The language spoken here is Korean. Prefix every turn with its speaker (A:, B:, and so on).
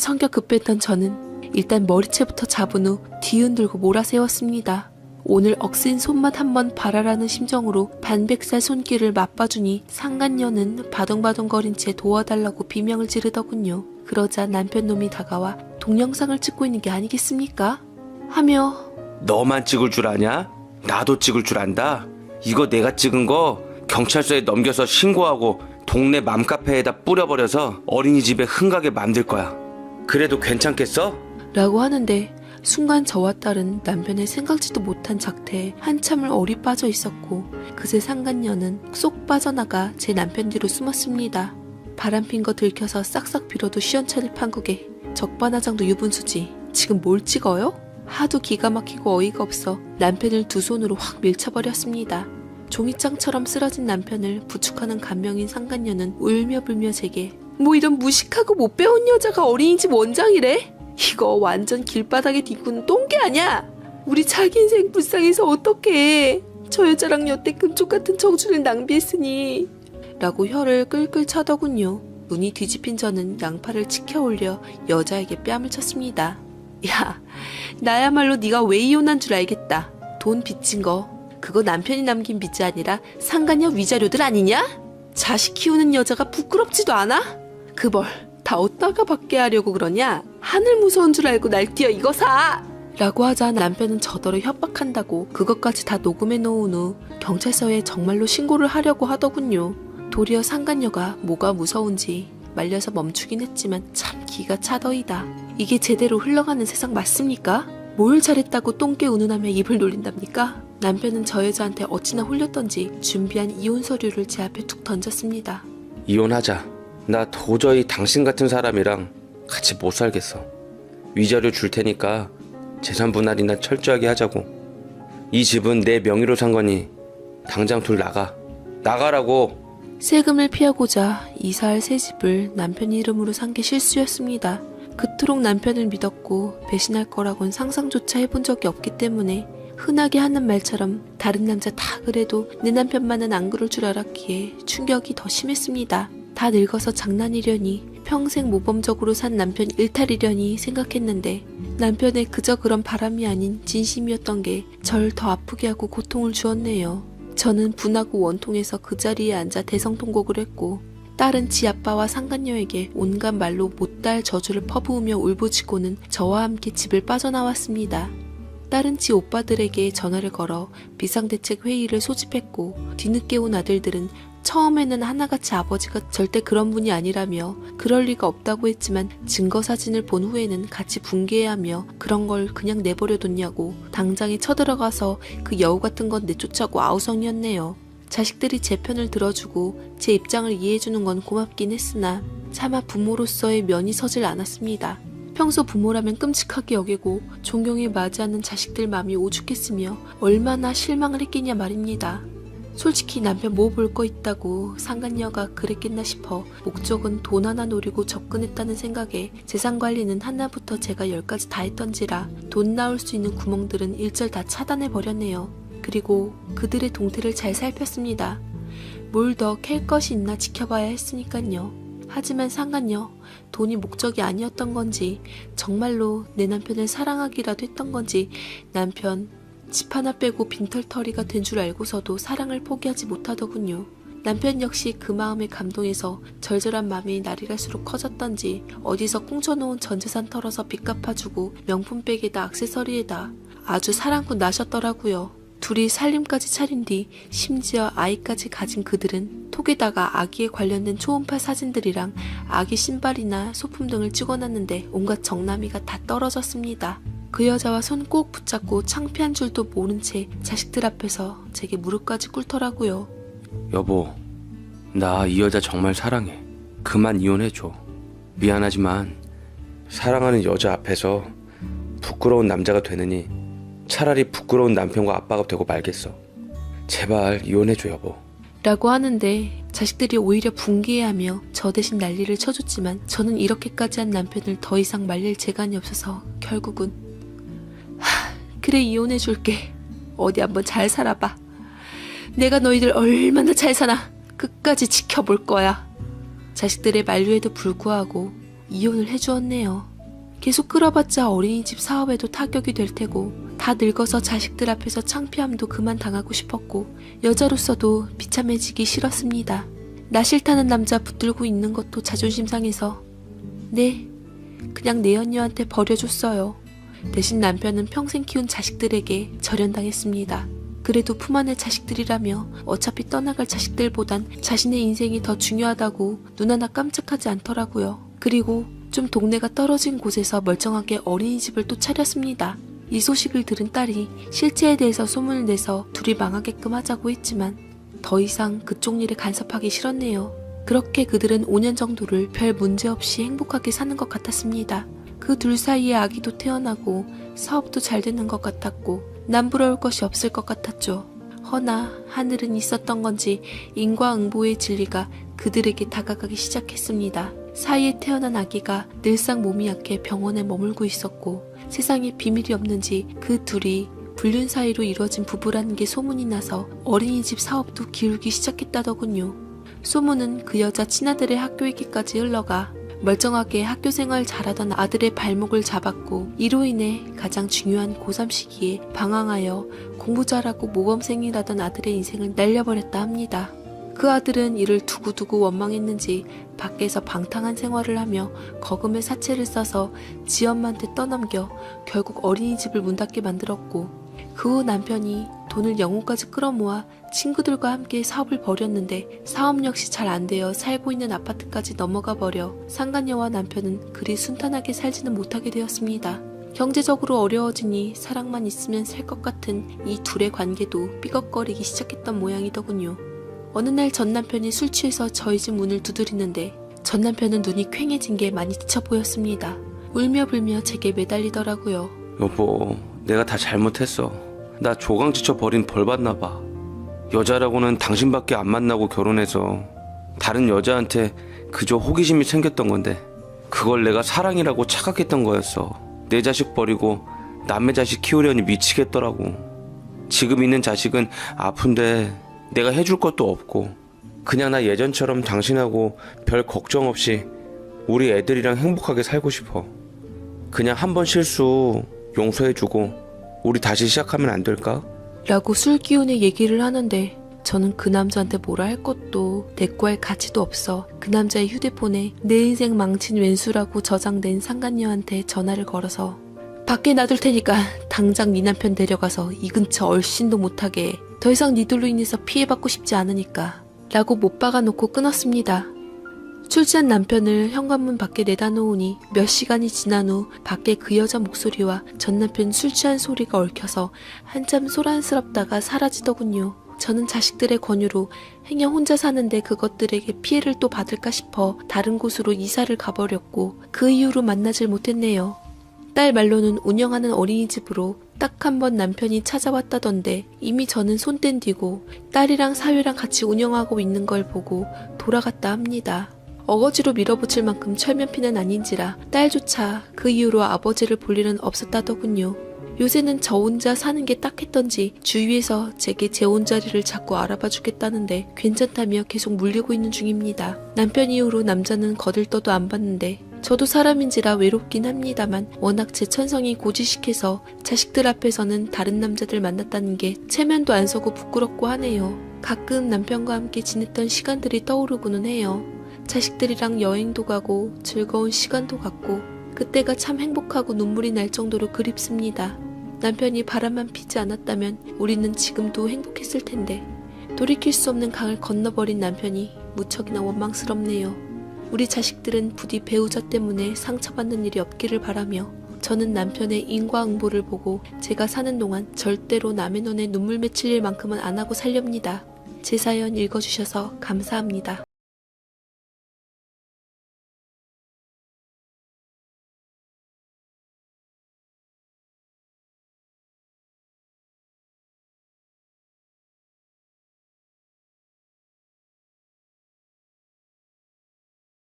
A: 성격 급했던 저는 일단 머리채부터 잡은 후 뒤흔들고 몰아세웠습니다. 오늘 억센 손맛 한번 봐라라는 심정으로 반백살 손길을 맞봐주니 상간녀는 바둥바둥거린 채 도와달라고 비명을 지르더군요. 그러자 남편 놈이 다가와 동영상을 찍고 있는 게 아니겠습니까? 하며
B: 너만 찍을 줄 아냐? 나도 찍을 줄 안다. 이거 내가 찍은 거 경찰서에 넘겨서 신고하고 동네 맘카페에다 뿌려버려서 어린이집에 흥가게 만들 거야. 그래도 괜찮겠어?
A: 라고 하는데 순간 저와 딸은 남편의 생각지도 못한 작태에 한참을 어리 빠져 있었고 그새 상간녀는 쏙 빠져나가 제 남편 뒤로 숨었습니다. 바람핀 거 들켜서 싹싹 빌어도 시원찮을 판국에 적반하장도 유분수지. 지금 뭘 찍어요? 하도 기가 막히고 어이가 없어 남편을 두 손으로 확 밀쳐버렸습니다. 종이장처럼 쓰러진 남편을 부축하는 간명인 상간녀는 울며 불며 제게 뭐 이런 무식하고 못 배운 여자가 어린이집 원장이래? 이거 완전 길바닥에 뒹구는 똥개 아냐? 우리 자기 인생 불쌍해서 어떡해. 저 여자랑 여태 금쪽 같은 청춘을 낭비했으니 라고 혀를 끌끌 차더군요. 눈이 뒤집힌 저는 양팔을 치켜 올려 여자에게 뺨을 쳤습니다. 야, 나야말로 네가 왜 이혼한 줄 알겠다. 돈 빚진 거 그거 남편이 남긴 빚이 아니라 상간녀 위자료들 아니냐? 자식 키우는 여자가 부끄럽지도 않아? 그 벌 다 어디다가 받게 하려고 그러냐? 하늘 무서운 줄 알고 날뛰어 이거 사! 라고 하자 남편은 저더러 협박한다고 그것까지 다 녹음해 놓은 후 경찰서에 정말로 신고를 하려고 하더군요. 도리어 상간녀가 뭐가 무서운지 말려서 멈추긴 했지만 참 기가 차더이다. 이게 제대로 흘러가는 세상 맞습니까? 뭘 잘했다고 똥개 운운하며 입을 놀린답니까? 남편은 저 여자한테 어찌나 홀렸던지 준비한 이혼 서류를 제 앞에 툭 던졌습니다.
B: 이혼하자. 나 도저히 당신 같은 사람이랑 같이 못 살겠어. 위자료 줄 테니까 재산 분할이나 철저하게 하자고. 이 집은 내 명의로 산 거니 당장 둘 나가. 나가라고.
A: 세금을 피하고자 이사할 새 집을 남편 이름으로 산 게 실수였습니다. 그토록 남편을 믿었고 배신할 거라곤 상상조차 해본 적이 없기 때문에 흔하게 하는 말처럼 다른 남자 다 그래도 내 남편만은 안 그럴 줄 알았기에 충격이 더 심했습니다. 다 늙어서 장난이려니 평생 모범적으로 산 남편 일탈이려니 생각했는데 남편의 그저 그런 바람이 아닌 진심이었던 게 절 더 아프게 하고 고통을 주었네요. 저는 분하고 원통해서 그 자리에 앉아 대성통곡을 했고 딸은 지 아빠와 상간녀에게 온갖 말로 못달 저주를 퍼부으며 울부짖고는 저와 함께 집을 빠져나왔습니다. 딸은 지 오빠들에게 전화를 걸어 비상대책 회의를 소집했고 뒤늦게 온 아들들은 처음에는 하나같이 아버지가 절대 그런 분이 아니라며 그럴 리가 없다고 했지만 증거 사진을 본 후에는 같이 분개해하며 그런 걸 그냥 내버려뒀냐고 당장에 쳐들어가서 그 여우 같은 건 내쫓자고 아우성이었네요. 자식들이 제 편을 들어주고 제 입장을 이해해주는 건 고맙긴 했으나 차마 부모로서의 면이 서질 않았습니다. 평소 부모라면 끔찍하게 여기고 존경에 맞이하는 자식들 마음이 오죽했으며 얼마나 실망을 했겠냐 말입니다. 솔직히 남편 뭐 볼 거 있다고 상간녀가 그랬겠나 싶어 목적은 돈 하나 노리고 접근했다는 생각에 재산관리는 하나부터 제가 10까지 다 했던지라 돈 나올 수 있는 구멍들은 일절 다 차단해버렸네요. 그리고 그들의 동태를 잘 살폈습니다. 뭘 더 캘 것이 있나 지켜봐야 했으니깐요. 하지만 상간녀 돈이 목적이 아니었던 건지 정말로 내 남편을 사랑하기라도 했던 건지 남편 집 하나 빼고 빈털터리가 된 줄 알고서도 사랑을 포기하지 못하더군요. 남편 역시 그 마음에 감동해서 절절한 마음이 날이 갈수록 커졌던지 어디서 꽁쳐놓은 전재산 털어서 빚 갚아주고 명품백에다 액세서리에다 아주 사랑꾼 나셨더라고요. 둘이 살림까지 차린 뒤 심지어 아이까지 가진 그들은 톡에다가 아기에 관련된 초음파 사진들이랑 아기 신발이나 소품 등을 찍어놨는데 온갖 정남이가 다 떨어졌습니다. 그 여자와 손 꼭 붙잡고 창피한 줄도 모른 채 자식들 앞에서 제게 무릎까지 꿇더라고요.
B: 여보, 나 이 여자 정말 사랑해. 그만 이혼해줘. 미안하지만 사랑하는 여자 앞에서 부끄러운 남자가 되느니 차라리 부끄러운 남편과 아빠가 되고 말겠어. 제발 이혼해줘 여보.
A: 라고 하는데 자식들이 오히려 분개해하며 저 대신 난리를 쳐줬지만 저는 이렇게까지 한 남편을 더 이상 말릴 재간이 없어서 결국은 그래 이혼해줄게. 어디 한번 잘 살아봐. 내가 너희들 얼마나 잘 사나 끝까지 지켜볼 거야. 자식들의 만류에도 불구하고 이혼을 해주었네요. 계속 끌어봤자 어린이집 사업에도 타격이 될 테고 다 늙어서 자식들 앞에서 창피함도 그만 당하고 싶었고 여자로서도 비참해지기 싫었습니다. 나 싫다는 남자 붙들고 있는 것도 자존심 상해서 네, 그냥 내 언니한테 버려줬어요. 대신 남편은 평생 키운 자식들에게 절연당했습니다. 그래도 품 안의 자식들이라며 어차피 떠나갈 자식들보단 자신의 인생이 더 중요하다고 눈 하나 깜짝하지 않더라고요. 그리고 좀 동네가 떨어진 곳에서 멀쩡하게 어린이집을 또 차렸습니다. 이 소식을 들은 딸이 실체에 대해서 소문을 내서 둘이 망하게끔 하자고 했지만 더 이상 그쪽 일에 간섭하기 싫었네요. 그렇게 그들은 5년 정도를 별 문제 없이 행복하게 사는 것 같았습니다. 그 둘 사이에 아기도 태어나고 사업도 잘 되는 것 같았고 남부러울 것이 없을 것 같았죠. 허나 하늘은 있었던 건지 인과응보의 진리가 그들에게 다가가기 시작했습니다. 사이에 태어난 아기가 늘상 몸이 약해 병원에 머물고 있었고 세상에 비밀이 없는지 그 둘이 불륜 사이로 이루어진 부부라는 게 소문이 나서 어린이집 사업도 기울기 시작했다더군요. 소문은 그 여자 친아들의 학교에게까지 흘러가 멀쩡하게 학교 생활 잘하던 아들의 발목을 잡았고 이로 인해 가장 중요한 고3 시기에 방황하여 공부 잘하고 모범생이라던 아들의 인생을 날려버렸다 합니다. 그 아들은 이를 두고두고 원망했는지 밖에서 방탕한 생활을 하며 거금의 사채를 써서 지 엄마한테 떠넘겨 결국 어린이집을 문 닫게 만들었고 그 후 남편이 돈을 영혼까지 끌어모아 친구들과 함께 사업을 벌였는데 사업 역시 잘 안 되어 살고 있는 아파트까지 넘어가 버려 상간녀와 남편은 그리 순탄하게 살지는 못하게 되었습니다. 경제적으로 어려워지니 사랑만 있으면 살 것 같은 이 둘의 관계도 삐걱거리기 시작했던 모양이더군요. 어느 날 전 남편이 술 취해서 저희 집 문을 두드리는데 전 남편은 눈이 퀭해진 게 많이 지쳐 보였습니다. 울며 불며 제게 매달리더라고요.
B: 여보, 내가 다 잘못했어. 나 조강지쳐 버린 벌 받나 봐. 여자라고는 당신밖에 안 만나고 결혼해서 다른 여자한테 그저 호기심이 생겼던 건데 그걸 내가 사랑이라고 착각했던 거였어. 내 자식 버리고 남의 자식 키우려니 미치겠더라고. 지금 있는 자식은 아픈데 내가 해줄 것도 없고 그냥 나 예전처럼 당신하고 별 걱정 없이 우리 애들이랑 행복하게 살고 싶어. 그냥 한 번 실수 용서해주고 우리 다시 시작하면 안 될까?
A: 라고 술 기운의 얘기를 하는데 저는 그 남자한테 뭐라 할 것도 대꾸할 가치도 없어 그 남자의 휴대폰에 내 인생 망친 왼수라고 저장된 상간녀한테 전화를 걸어서 밖에 놔둘 테니까 당장 네 남편 데려가서 이 근처 얼씬도 못하게 해. 더 이상 니들로 인해서 피해받고 싶지 않으니까 라고 못 박아놓고 끊었습니다. 술 취한 남편을 현관문 밖에 내다 놓으니 몇 시간이 지난 후 밖에 그 여자 목소리와 전 남편 술 취한 소리가 얽혀서 한참 소란스럽다가 사라지더군요. 저는 자식들의 권유로 행여 혼자 사는데 그것들에게 피해를 또 받을까 싶어 다른 곳으로 이사를 가버렸고 그 이후로 만나질 못했네요. 딸 말로는 운영하는 어린이집으로 딱 한 번 남편이 찾아왔다던데 이미 저는 손 뗀 뒤고 딸이랑 사위랑 같이 운영하고 있는 걸 보고 돌아갔다 합니다. 어거지로 밀어붙일 만큼 철면피는 아닌지라 딸조차 그 이후로 아버지를 볼 일은 없었다더군요. 요새는 저 혼자 사는 게 딱했던지 주위에서 제게 재혼 자리를 자꾸 알아봐 주겠다는데 괜찮다며 계속 물리고 있는 중입니다. 남편 이후로 남자는 거들떠도 안 봤는데 저도 사람인지라 외롭긴 합니다만 워낙 제 천성이 고지식해서 자식들 앞에서는 다른 남자들 만났다는 게 체면도 안 서고 부끄럽고 하네요. 가끔 남편과 함께 지냈던 시간들이 떠오르고는 해요. 자식들이랑 여행도 가고 즐거운 시간도 갖고 그때가 참 행복하고 눈물이 날 정도로 그립습니다. 남편이 바람만 피지 않았다면 우리는 지금도 행복했을 텐데 돌이킬 수 없는 강을 건너버린 남편이 무척이나 원망스럽네요. 우리 자식들은 부디 배우자 때문에 상처받는 일이 없기를 바라며 저는 남편의 인과응보를 보고 제가 사는 동안 절대로 남의 눈에 눈물 맺힐 일만큼은 안 하고 살렵니다. 제 사연 읽어주셔서 감사합니다.